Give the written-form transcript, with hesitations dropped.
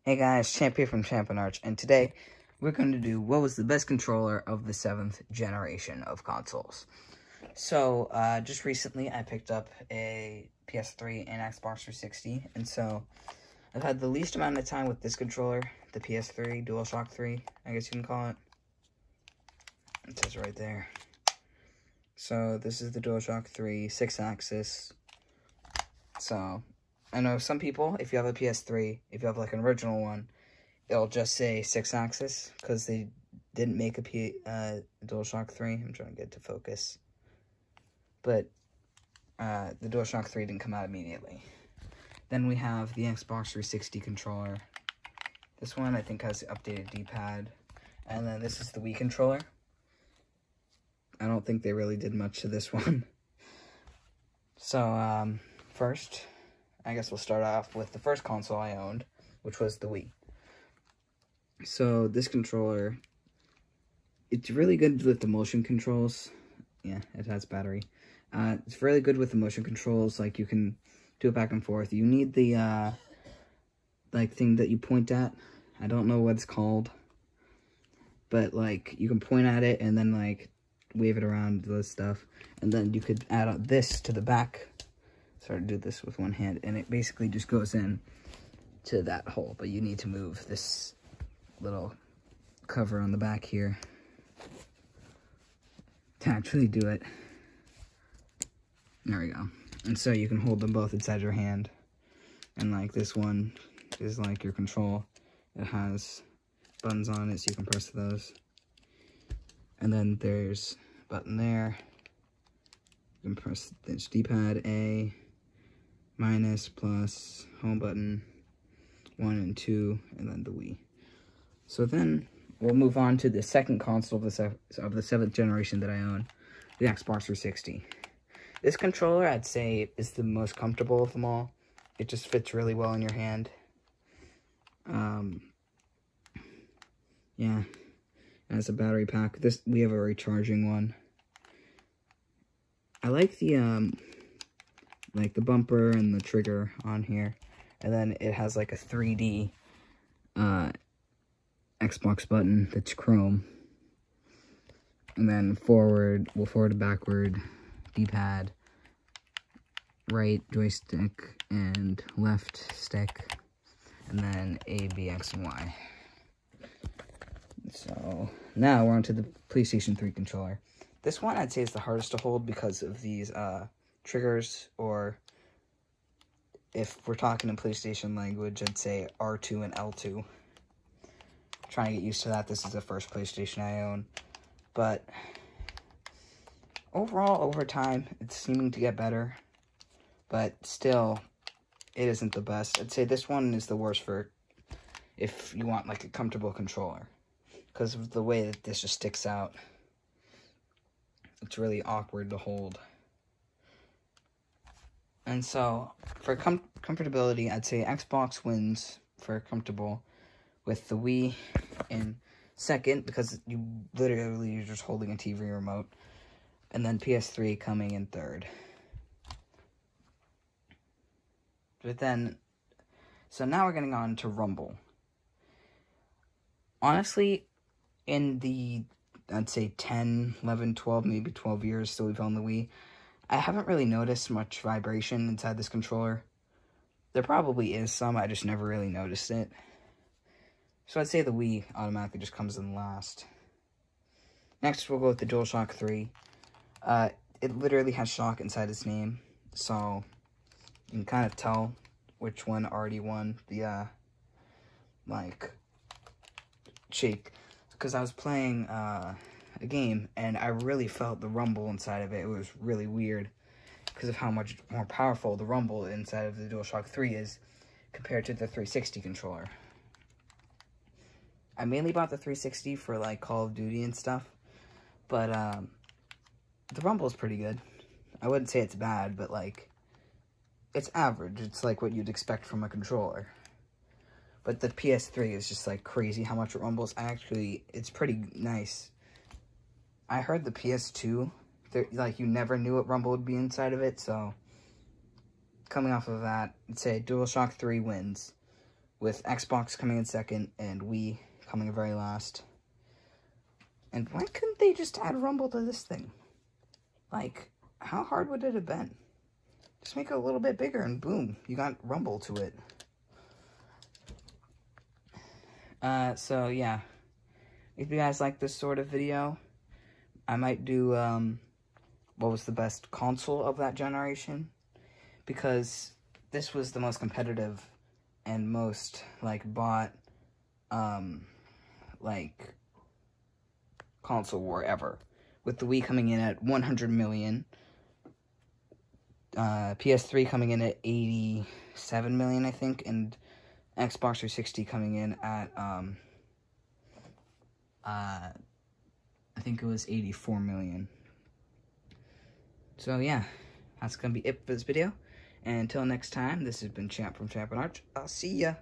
Hey guys, Champ here from Champion Arch, and today we're going to do what was the best controller of the 7th generation of consoles. So, just recently I picked up a PS3 and Xbox 360, and so I've had the least amount of time with this controller, the PS3, DualShock 3, I guess you can call it. It says right there. So, this is the DualShock 3, 6-axis. So, I know some people, if you have a PS3, if you have like an original one, it'll just say 6-axis, because they didn't make a DualShock 3. I'm trying to get it to focus. But the DualShock 3 didn't come out immediately. Then we have the Xbox 360 controller. This one I think has the updated D-pad. And then this is the Wii controller. I don't think they really did much to this one. So, first, I guess we'll start off with the first console I owned, which was the Wii. So, this controller, it's really good with the motion controls. Yeah, it has battery. It's really good with the motion controls, like you can do it back and forth. You need the, like, thing that you point at. I don't know what it's called. But, like, you can point at it and then, like, wave it around, this stuff. And then you could add this to the back. Sort of do this with one hand, and it basically just goes in to that hole, but you need to move this little cover on the back here to actually do it. There we go. And so you can hold them both inside your hand, and like this one is like your control. It has buttons on it, so you can press those. And then there's a button there. You can press this D-pad, A, minus, plus, home button, 1 and 2, and then the Wii. So then, we'll move on to the second console of the 7th generation that I own, the Xbox 360. This controller, I'd say, is the most comfortable of them all. It just fits really well in your hand. Yeah, it has a battery pack. We have a recharging one. I like the bumper and the trigger on here. And then it has like a 3D Xbox button that's chrome. And then forward and backward, D-pad, right joystick and left stick, and then A, B, X, and Y. So now we're on to the PlayStation 3 controller. This one I'd say is the hardest to hold because of these triggers, or if we're talking in PlayStation language, I'd say R2 and L2. Trying to get used to that. This is the first PlayStation I own. But overall, over time, it's seeming to get better. But still, it isn't the best. I'd say this one is the worst for if you want like a comfortable controller, because of the way that this just sticks out. It's really awkward to hold. And so, for comfortability, I'd say Xbox wins for comfortable, with the Wii in second, because you're just holding a TV remote, and then PS3 coming in third. But then, so now we're getting on to Rumble. Honestly, in the, I'd say 10, 11, 12, maybe 12 years that we've owned the Wii, I haven't really noticed much vibration inside this controller. There probably is some, I just never really noticed it. So I'd say the Wii automatically just comes in last. Next, we'll go with the DualShock 3. It literally has shock inside its name, so you can kind of tell which one already won the, like, shake. Because I was playing, a game, and I really felt the rumble inside of it. It was really weird because of how much more powerful the rumble inside of the DualShock 3 is compared to the 360 controller. I mainly bought the 360 for, like, Call of Duty and stuff, but, the rumble is pretty good. I wouldn't say it's bad, but, like, it's average. It's, like, what you'd expect from a controller. But the PS3 is just, like, crazy how much it rumbles. It's pretty nice. I heard the PS2, like, you never knew what rumble would be inside of it, so coming off of that, I'd say DualShock 3 wins with Xbox coming in second and Wii coming in very last. And why couldn't they just add Rumble to this thing? Like, how hard would it have been? Just make it a little bit bigger and boom, you got Rumble to it. So yeah, if you guys like this sort of video, I might do, what was the best console of that generation? Because this was the most competitive and most, like, bought, like, console war ever. With the Wii coming in at 100 million, PS3 coming in at 87 million, I think, and Xbox 360 coming in at, I think it was 84 million. So yeah, that's gonna be it for this video. And until next time, this has been Champ from Champ and Arch. I'll see ya.